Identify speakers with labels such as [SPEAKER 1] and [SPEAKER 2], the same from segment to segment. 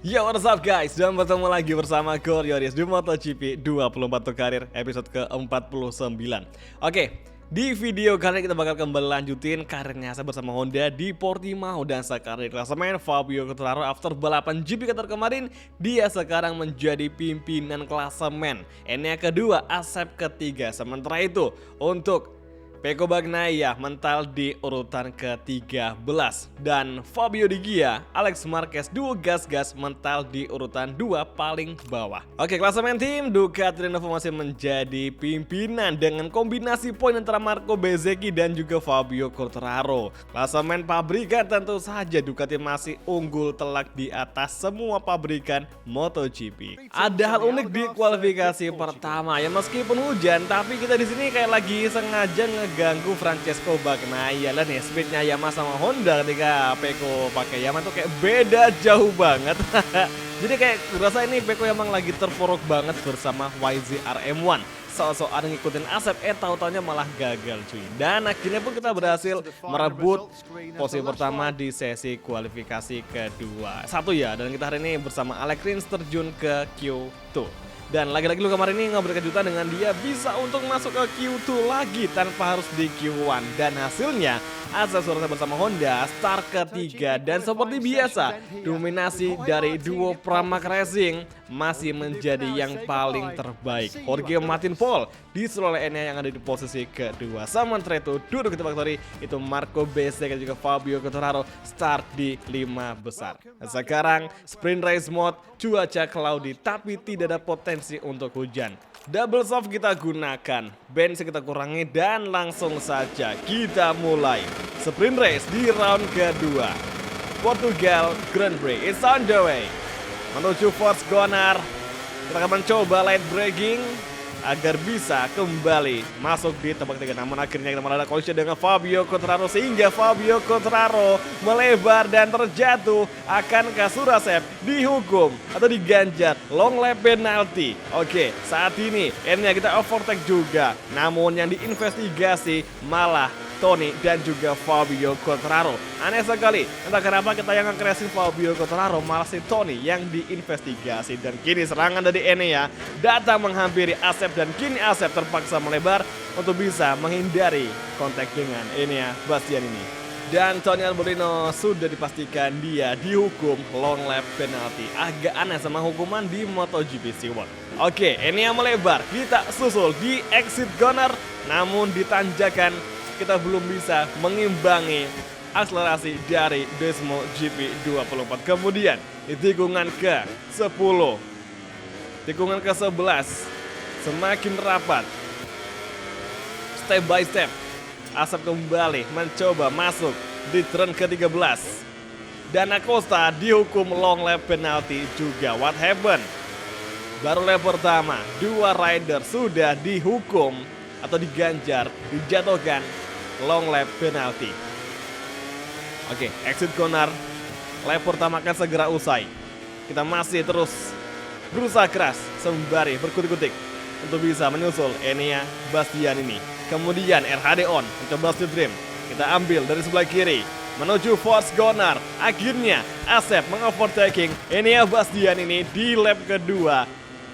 [SPEAKER 1] Yo, what's up guys? Dan bertemu lagi bersama Coriolis di MotoGP 24 Tour Karir episode ke-49. Oke, di video kali ini kita bakal kembali lanjutin karirnya saya bersama Honda di Portimao. Dan sekarang di klasemen Fabio Quartararo after balapan GP Qatar kemarin, dia sekarang menjadi pimpinan klasemen. Enea kedua, Asep ketiga. Sementara itu untuk Pecco Bagnaia mental di urutan ke-13 dan Fabio Di Gia, Alex Marquez duo gas-gas mental di urutan 2 paling bawah. Oke, klasemen tim Ducati Renova masih menjadi pimpinan dengan kombinasi poin antara Marco Bezzecchi dan juga Fabio Quartararo. Klasemen pabrikan tentu saja Ducati masih unggul telak di atas semua pabrikan MotoGP. Ada hal unik di kualifikasi pertama ya, meskipun hujan tapi kita di sini kayak lagi sengaja ganggu Francesco Bagnaia. Lah nih speednya Yamaha sama Honda ketika Pecco pakai Yamaha tuh kayak beda jauh banget. Jadi kayak berasa ini Pecco emang lagi terpuruk banget bersama YZR-M1. Soal-soal ngikutin Asep, tahu-taunya malah gagal cuy. Dan akhirnya pun kita berhasil merebut posisi pertama di sesi kualifikasi kedua. Satu ya, dan kita hari ini bersama Alex Rins terjun ke Q2. Dan lagi-lagi lu kemarin ini nggak berkejutan dengan dia bisa untuk masuk ke Q2 lagi tanpa harus di Q1. Dan hasilnya Asep Surasa bersama Honda start ketiga. Dan seperti biasa dominasi dari duo Pramac Racing masih menjadi yang paling terbaik. Jorge Martin Pole disusul oleh Enea yang ada di posisi kedua. Sementara itu duduk di faktori itu Marco Bezzecchi dan juga Fabio Quartararo start di 5 besar. Dan sekarang sprint race mode, cuaca cloudy tapi tidak ada potensi untuk hujan. Double soft kita gunakan, bensin kita kurangi dan langsung saja kita mulai sprint race di round kedua. Portugal Grand Prix is on the way. Menuju Force Corner, kita akan mencoba light braking agar bisa kembali masuk di tempat ketiga. Namun akhirnya kita malah ada collision dengan Fabio Quartararo sehingga Fabio Quartararo melebar dan terjatuh. Akankah Surasep dihukum atau diganjar long lap penalty? Oke, saat ini Enea kita overtake juga. Namun yang diinvestigasi malah Tony dan juga Fabio Quartararo. Aneh sekali, entah kenapa kita yang nge-crashing Fabio Quartararo malah si Tony yang diinvestigasi. Dan kini serangan dari Enea datang menghampiri Asep dan kini Asep terpaksa melebar untuk bisa menghindari kontak dengan Enea Bastian ini. Dan Tony Arbolino sudah dipastikan dia dihukum long lap penalty. Agak aneh sama hukuman di MotoGP World. Oke, Enea melebar, kita susul di exit corner namun ditanjakan kita belum bisa mengimbangi akselerasi dari Desmo GP24. Kemudian di tikungan ke-10, tikungan ke-11 semakin rapat. Step by step Asep kembali mencoba masuk di turn ke-13 dan Acosta dihukum long lap penalty juga. What happened? Baru lap pertama dua rider sudah dihukum atau diganjar, dijatuhkan long lap penalty. Oke, exit corner. Lap pertama akan segera usai. Kita masih terus berusaha keras sembari berkutik-kutik untuk bisa menyusul Enea Bastian ini. Kemudian RHD on mencoba Steel Dream. Kita ambil dari sebelah kiri menuju Force Corner. Akhirnya Asep mengovertaking Enea Bastian ini di lap kedua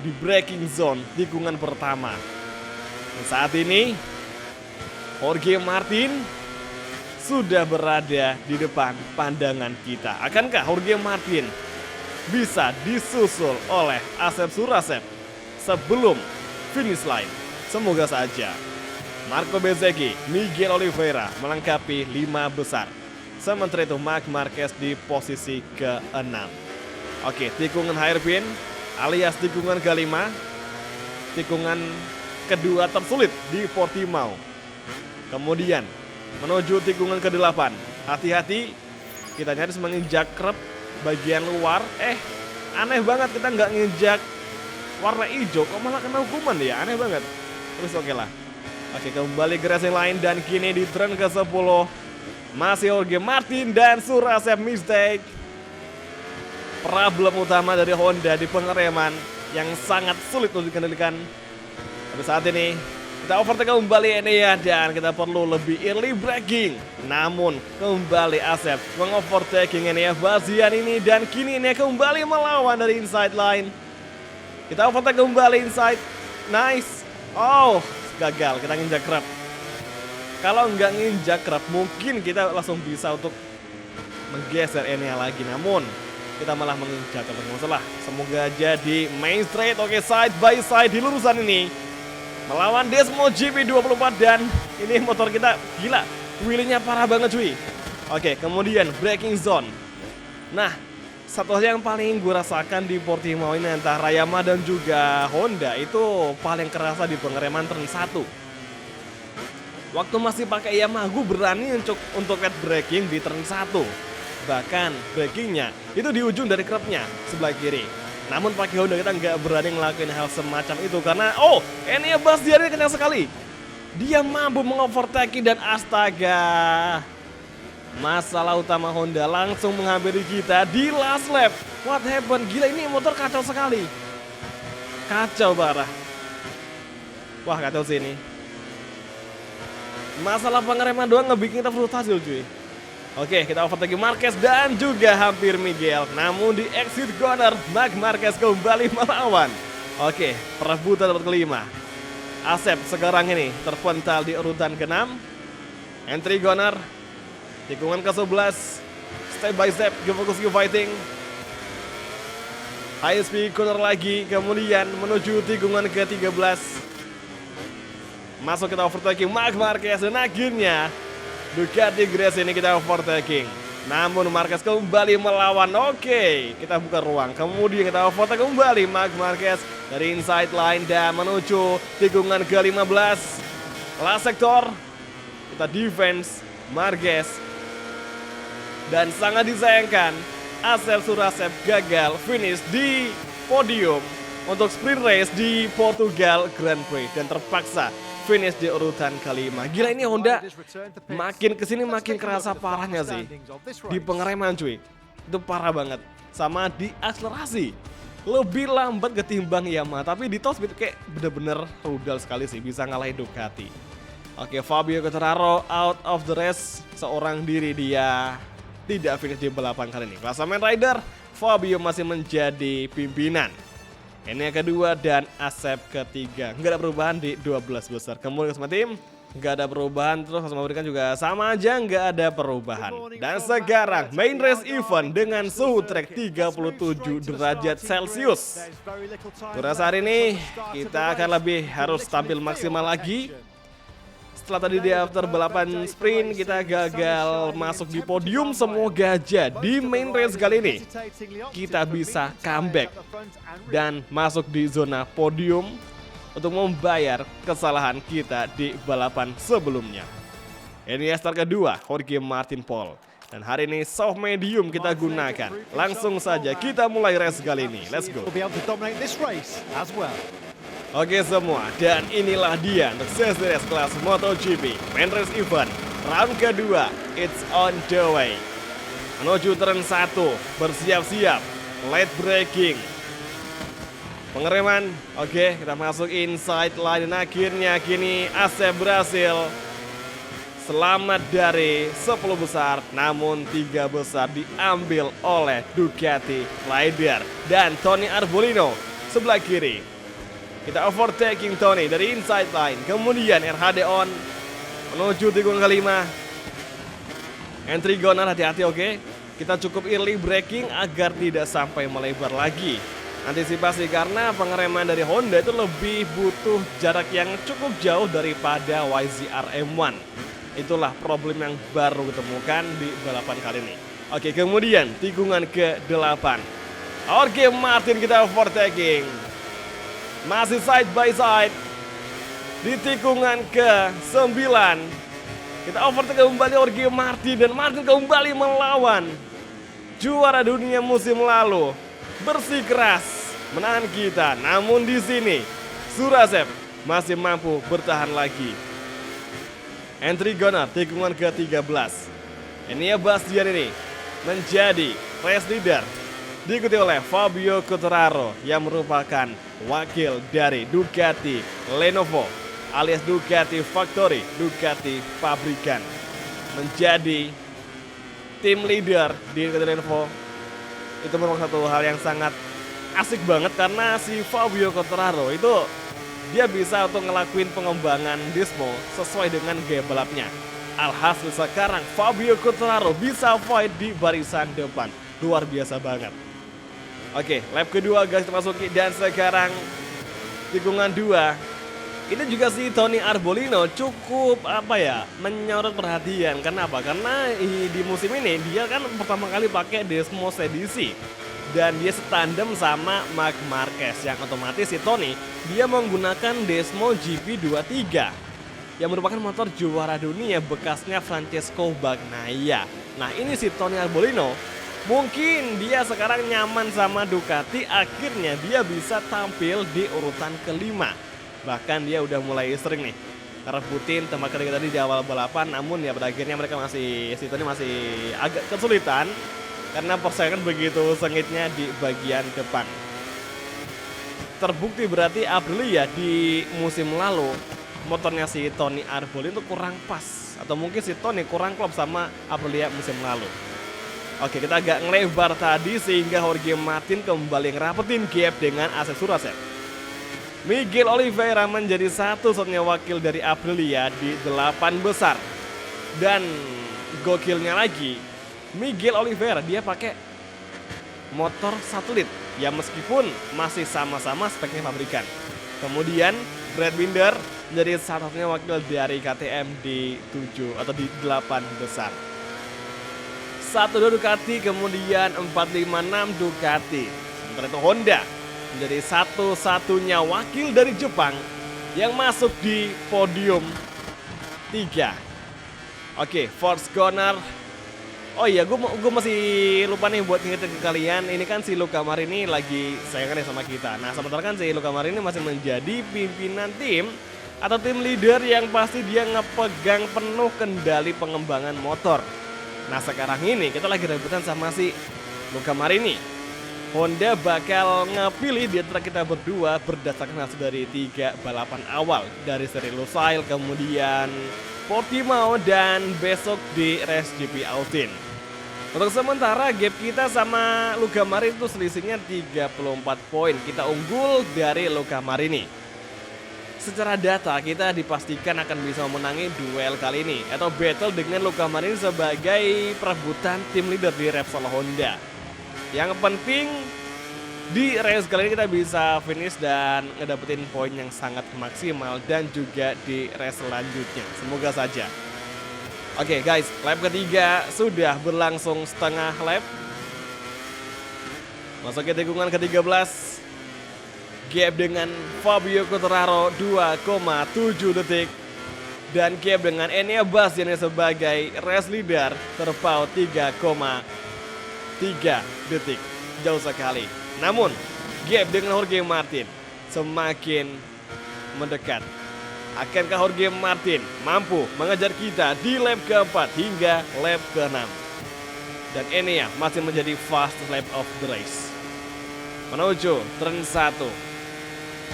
[SPEAKER 1] di braking zone tikungan pertama. Dan saat ini Jorge Martin sudah berada di depan pandangan kita. Akankah Jorge Martin bisa disusul oleh Asep Surasep sebelum finish line? Semoga saja. Marco Bezzecchi, Miguel Oliveira melengkapi 5 besar. Sementara itu Marc Marquez di posisi ke-6. Oke, tikungan hairpin alias tikungan ke-5. Tikungan kedua tersulit di Portimao. Kemudian menuju tikungan ke-8. Hati-hati, kita nyaris menginjak krep bagian luar. Aneh banget kita nggak nginjak warna hijau, kok malah kena hukuman ya, aneh banget. Terus oke lah. Oke, kembali ke racing line dan kini di turn ke-10 masih Jorge Martin dan Surasep mistake. Problem utama dari Honda di pengereman yang sangat sulit untuk dikendalikan. Tapi saat ini Kita overtake kembali ini ya, dan kita perlu lebih early braking. Namun kembali Asep mengovertaking ini ya bagian ini, dan kini ini kembali melawan dari inside line. Kita overtake kembali inside. Nice. Oh, gagal, kita nginjak grab. Kalau nggak nginjak grab mungkin kita langsung bisa untuk menggeser ini lagi. Namun kita malah menginjak, tapi nggak masalah. Semoga aja di main straight. Oke, side by side di lurusan ini melawan Desmo GP24, dan ini motor kita gila, wheelie-nya parah banget cuy. Oke, kemudian braking zone. Nah, satu hal yang paling gue rasakan di Portimao ini antara Yamaha dan juga Honda itu paling kerasa di pengereman turn 1. Waktu masih pakai Yamaha gue berani untuk head braking di turn 1. Bahkan brakingnya itu di ujung dari kerbnya sebelah kiri. Namun pakai Honda kita nggak berani ngelakuin hal semacam itu karena ini ya Bastianini kencang sekali. Dia mampu mengovertake dan astaga. Masalah utama Honda langsung menghampiri kita di last lap. What happened? Gila, ini motor kacau sekali. Kacau parah. Wah, kacau sih ini. Masalah pengereman doang ngebikin kita frustasi cuy. Oke, kita overtake Marquez dan juga hampir Miguel. Namun di exit corner, Marc Marquez kembali melawan. Oke, perebutan tempat kelima. Asep sekarang ini terpental di urutan ke-6. Entry corner, tikungan ke-11. Step by step, fokus ke fighting. High speed corner lagi, kemudian menuju tikungan ke-13. Masuk kita overtaking Marc Marquez dan akhirnya Ducati Grace ini kita overtaking. Namun Marquez kembali melawan. Oke, kita buka ruang. Kemudian kita overtake kembali Marc Marquez dari inside line dan menuju tikungan ke-15. Last sektor. Kita defense Marquez. Dan sangat disayangkan Asep Surasep gagal finish di podium untuk sprint race di Portugal Grand Prix dan terpaksa finish di urutan kelima. Gila, ini Honda makin kesini makin kerasa parahnya sih di pengereman cuy. Itu parah banget. Sama di akselerasi lebih lambat ketimbang Yamaha, tapi di top speed kayak bener-bener rudal sekali sih, bisa ngalahin Ducati. Oke, Fabio Quartararo out of the race, seorang diri dia tidak finish di balapan kali ini. Klasemen rider, Fabio masih menjadi pimpinan. Ini yang kedua dan Asep ketiga. Nggak ada perubahan di 12 besar. Kemudian sama tim nggak ada perubahan, terus sama memberikan juga sama aja, nggak ada perubahan. Dan sekarang main race event dengan suhu trek 37 derajat Celcius. Untuk hari ini kita akan lebih harus tampil maksimal lagi. Setelah tadi di after balapan sprint kita gagal masuk di podium, semoga aja di main race kali ini kita bisa comeback dan masuk di zona podium untuk membayar kesalahan kita di balapan sebelumnya. Ini start kedua Jorge Martin Pol, dan hari ini soft medium kita gunakan. Langsung saja kita mulai race kali ini. Let's go. Oke semua, dan inilah dia untuk series kelas MotoGP Main Race Event round kedua. It's on the way. Menuju turn 1, bersiap-siap, late braking, pengereman. Oke, kita masuk inside line dan akhirnya kini Asep berhasil selamat dari 10 besar, namun 3 besar diambil oleh Ducati Rider dan Tony Arbolino sebelah kiri. Kita overtaking Tony dari inside line. Kemudian RHD on menuju tikungan kelima. Entry corner, hati-hati oke. Kita cukup early braking agar tidak sampai melebar lagi. Antisipasi karena pengereman dari Honda itu lebih butuh jarak yang cukup jauh daripada YZR M1. Itulah problem yang baru ditemukan di balapan kali ini. Oke, kemudian tikungan ke-8. Jorge Martin kita overtaking. Masih side by side di tikungan ke-9. Kita overtake kembali Jorge Martin, dan Martin kembali melawan juara dunia musim lalu. Bersikeras menahan kita, namun di sini Surasep masih mampu bertahan lagi. Entry corner tikungan ke-13. Ini ya Bastianini menjadi race leader, diikuti oleh Fabio Quartararo yang merupakan wakil dari Ducati Lenovo. alias Ducati Factory, Ducati pabrikan, menjadi tim leader di Ducati Renfo. Itu merupakan satu hal yang sangat asik banget karena si Fabio Quartararo itu dia bisa untuk ngelakuin pengembangan Desmo sesuai dengan gaya balapnya. Alhasil sekarang Fabio Quartararo bisa fight di barisan depan. Luar biasa banget. Oke, lap kedua guys kita masuki dan sekarang tikungan 2. Ini juga si Tony Arbolino cukup menyorot perhatian. Kenapa? Karena di musim ini dia kan pertama kali pakai Desmo Sedisi dan dia setandem sama Marc Marquez, yang otomatis si Tony dia menggunakan Desmo GP23 yang merupakan motor juara dunia bekasnya Francesco Bagnaia. Nah, ini si Tony Arbolino mungkin dia sekarang nyaman sama Ducati, akhirnya dia bisa tampil di urutan kelima. Bahkan dia udah mulai sering nih rebutin tempat ketiga tadi di awal balapan, namun ya pada akhirnya mereka masih agak kesulitan karena persaingan begitu sengitnya di bagian depan. Terbukti berarti Aprilia di musim lalu motornya si Tony Arbolino itu kurang pas, atau mungkin si Tony kurang klop sama Aprilia musim lalu. Oke, kita agak ngelebar tadi sehingga Jorge Martin kembali ngerapetin gap dengan Alex Surasek. Miguel Oliveira menjadi satu-satunya wakil dari Aprilia di 8 besar. Dan gokilnya lagi, Miguel Oliveira dia pakai motor satelit ya, meskipun masih sama-sama speknya pabrikan. Kemudian Brad Binder menjadi satu-satunya wakil dari KTM di 7 atau di 8 besar. 12 Ducati, kemudian 456 Ducati. Sementara itu Honda menjadi satu-satunya wakil dari Jepang yang masuk di podium 3. Oke, Force Corner. Oh iya, gue masih lupa nih buat ngingetin ke kalian. Ini kan si Luca Marini lagi sayangan sama kita. Nah, sementara kan si Luca Marini masih menjadi pimpinan tim atau tim leader yang pasti dia ngepegang penuh kendali pengembangan motor. Nah, sekarang ini kita lagi rebutan sama si Luca Marini. Honda bakal ngepilih di antara kita berdua berdasarkan hasil dari 3 balapan awal dari seri Lusail, kemudian Portimao, dan besok di Race GP Austin. Untuk sementara gap kita sama Luca Marini itu selisihnya 34 poin. Kita unggul dari Luca Marini. Secara data kita dipastikan akan bisa memenangi duel kali ini atau battle dengan Luca Marini sebagai perebutan tim leader di Repsol Honda. Yang penting di race kali ini kita bisa finish dan ngedapetin poin yang sangat maksimal dan juga di race selanjutnya. Semoga saja. Oke guys, lap ketiga sudah berlangsung setengah lap. Masuk ke tikungan ke-13. Gap dengan Fabio Quartararo 2,7 detik. Dan gap dengan Enea Bastianini sebagai race leader terpaut 3,3 detik, jauh sekali. Namun gap dengan Jorge Martin semakin mendekat. Akankah Jorge Martin mampu mengejar kita di lap keempat hingga lap ke-6? Dan Enea masih menjadi fast lap of the race. Menuju turn 1.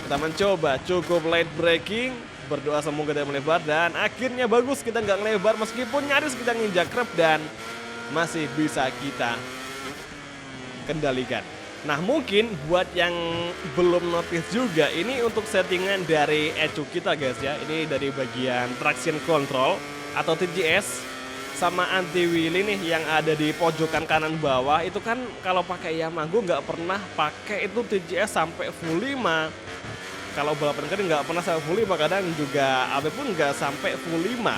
[SPEAKER 1] Kita mencoba cukup late braking, berdoa semoga tidak melebar, dan akhirnya bagus kita nggak melebar meskipun nyaris kita nginjak rep dan masih bisa kita kendalikan. Nah, mungkin buat yang belum notice juga, ini untuk settingan dari ECU kita guys ya. Ini dari bagian traction control atau TCS sama anti wheelie nih yang ada di pojokan kanan bawah. Itu kan kalau pakai Yamaha nggak pernah pakai itu TCS sampai full 5. Kalau balapan kali nggak pernah sampai full 5, kadang juga AB pun nggak sampai full 5.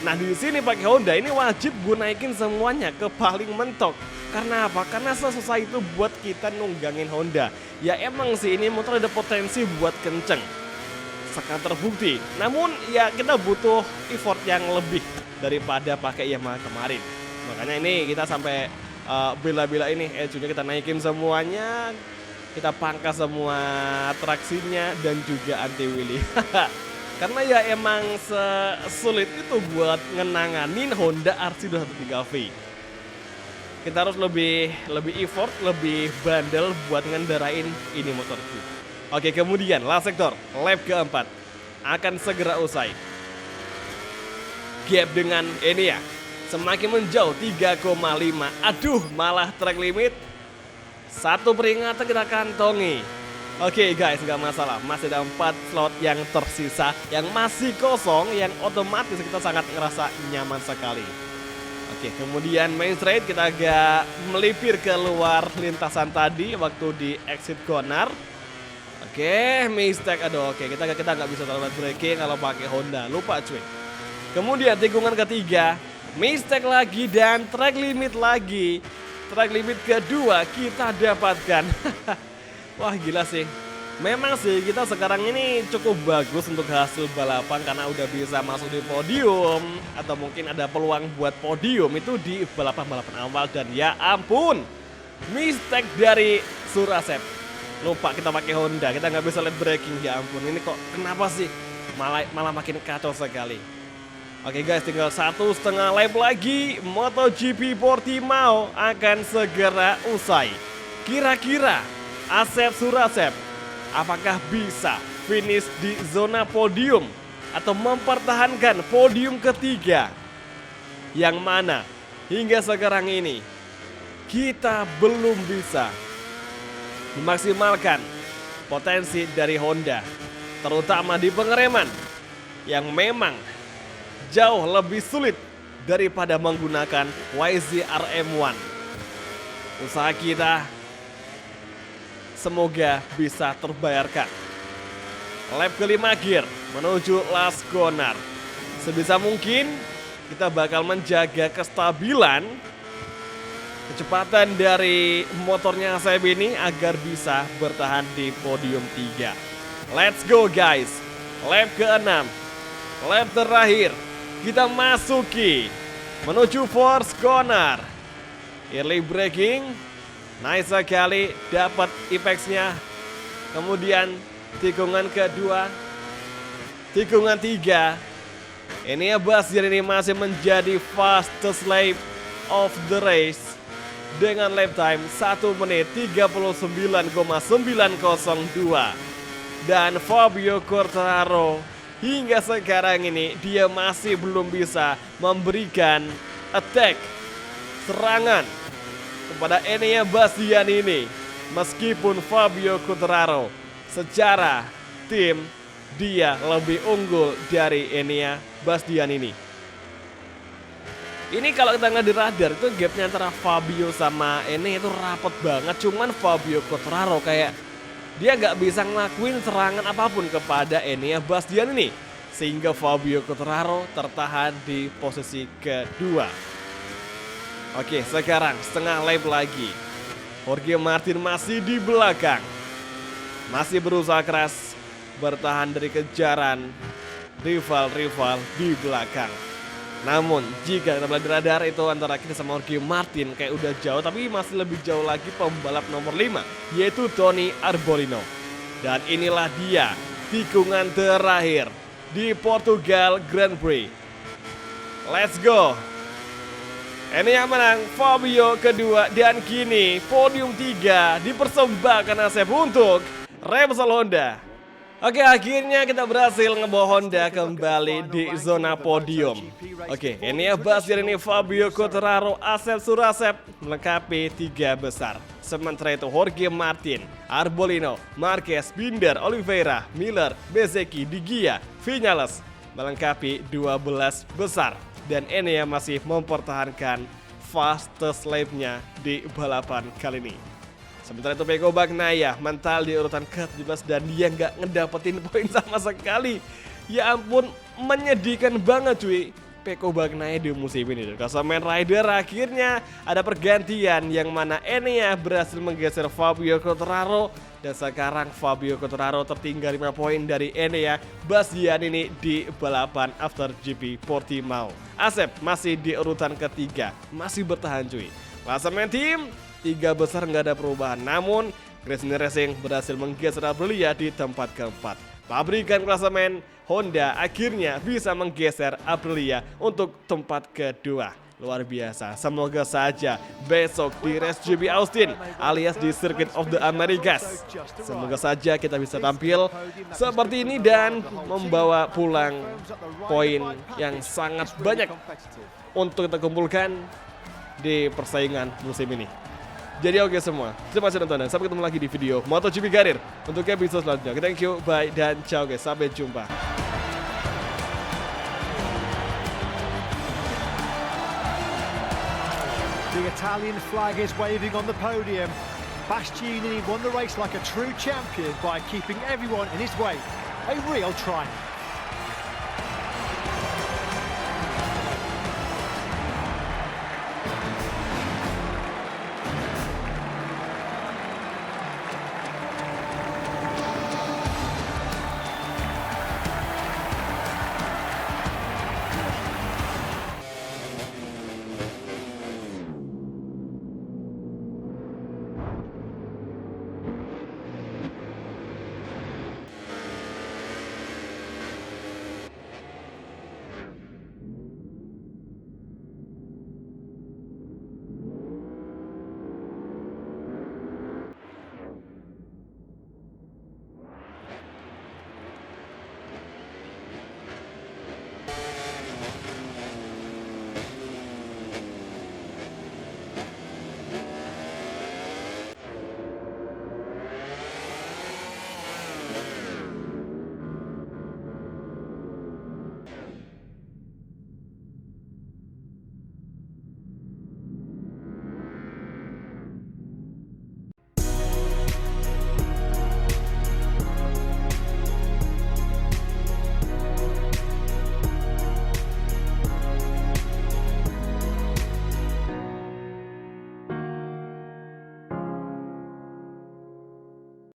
[SPEAKER 1] Nah, di sini pakai Honda ini wajib gue naikin semuanya ke paling mentok. Karena apa? Karena sesusah itu buat kita nunggangin Honda. Ya emang sih ini motor ada potensi buat kenceng, sekarang terbukti. Namun ya kita butuh effort yang lebih daripada pakai Yamaha kemarin. Makanya ini kita sampai bela-bela ini ECU-nya kita naikin semuanya. Kita pangkas semua traksinya dan juga anti wheelie. Karena ya emang sesulit itu buat ngenanganin Honda RC213V. Kita harus lebih effort, lebih bandel buat ngendarain ini motorku. Oke, kemudian last sektor, lap keempat. akan segera usai. Gap dengan ini ya semakin menjauh 3,5. Aduh, malah track limit. Satu peringatan kita kantongi. Oke guys, nggak masalah. Masih ada 4 slot yang tersisa yang masih kosong, yang otomatis kita sangat ngerasa nyaman sekali. Oke, kemudian main straight kita agak melipir keluar lintasan tadi waktu di exit corner. Oke, mistake. Aduh, oke, kita nggak bisa terlambat braking kalau pakai Honda. Lupa cuy. Kemudian tikungan ketiga, mistake lagi dan track limit lagi. Track limit kedua kita dapatkan. Wah gila sih. Memang sih kita sekarang ini cukup bagus untuk hasil balapan karena udah bisa masuk di podium. Atau mungkin ada peluang buat podium itu di balapan-balapan awal. Dan ya ampun, mistake dari Surasep. Lupa kita pakai Honda, kita nggak bisa late braking. Ya ampun, ini kok kenapa sih malah makin kacau sekali. Oke guys, tinggal 1,5 lap lagi. MotoGP Portimao akan segera usai. Kira-kira Asep Surasep apakah bisa finish di zona podium atau mempertahankan podium ketiga? Yang mana hingga sekarang ini kita belum bisa memaksimalkan potensi dari Honda, terutama di pengereman yang memang jauh lebih sulit daripada menggunakan YZR-M1. Usaha kita semoga bisa terbayarkan. Lap kelima gear menuju last corner. Sebisa mungkin kita bakal menjaga kestabilan kecepatan dari motornya Asep ini agar bisa bertahan di podium 3. Let's go guys. Lap ke-6. Lap terakhir. Kita masuki menuju force corner. Early braking. Nice sekali, dapat apex-nya. Kemudian tikungan kedua, tikungan 3. Ini ya Bastian ini masih menjadi fastest lap of the race dengan lap time 1 menit 39,902. Dan Fabio Quartararo hingga sekarang ini dia masih belum bisa memberikan attack, serangan kepada Enea Bastian ini. Meskipun Fabio Quartararo secara tim dia lebih unggul dari Enea Bastian ini. Ini kalau kita nggak di radar itu gapnya antara Fabio sama Enea itu rapet banget. Cuman Fabio Quartararo kayak dia nggak bisa ngelakuin serangan apapun kepada Enea Bastian ini. Sehingga Fabio Quartararo tertahan di posisi kedua. Oke, sekarang setengah lap lagi. Jorge Martin masih di belakang. Masih berusaha keras bertahan dari kejaran rival-rival di belakang. Namun jika kita melihat di radar itu antara kita sama Jorge Martin kayak udah jauh, tapi masih lebih jauh lagi pembalap nomor 5 yaitu Tony Arbolino. Dan inilah dia tikungan terakhir di Portugal Grand Prix. Let's go. Ini yang menang Fabio kedua dan kini podium 3 dipersembahkan Asep untuk Repsol Honda. Oke, akhirnya kita berhasil ngebawa Honda kembali di zona podium. Oke, ini ya Bastian ini Fabio Quartararo, Asep Surasep melengkapi 3 besar. Sementara itu Jorge Martin, Arbolino, Marquez, Binder, Oliveira, Miller, Bezzecchi, Di Gia, Viñales melengkapi 12 besar. Dan Enea masih mempertahankan fastest lap-nya di balapan kali ini. Sementara itu Pecco Bagnaia mental di urutan ke-17 dan dia nggak ngedapetin poin sama sekali. Ya ampun, menyedihkan banget cuy. Pecco Bagnaia di musim ini. Klasemen rider akhirnya ada pergantian yang mana Enea berhasil menggeser Fabio Quartararo. Dan sekarang Fabio Quartararo tertinggal 5 poin dari Enea Bastian ini di balapan After GP Portimao. Asep masih di urutan ketiga, masih bertahan cuy. Klasemen tim 3 besar nggak ada perubahan, namun Gresini Racing berhasil menggeser Aprilia di tempat keempat. Pabrikan klasemen Honda akhirnya bisa menggeser Aprilia untuk tempat kedua. luar biasa. Semoga saja besok di Race GB Austin alias di Circuit of the Americas, semoga saja kita bisa tampil seperti ini dan membawa pulang poin yang sangat banyak untuk kita kumpulkan di persaingan musim ini. Jadi oke semua, terima kasih nonton dan sampai ketemu lagi di video MotoGP Karir untuk episode selanjutnya. Thank you, bye, dan ciao guys, sampai jumpa.
[SPEAKER 2] The Italian flag is waving on the podium. Bastianini won the race like a true champion by keeping everyone in his way. A real triumph.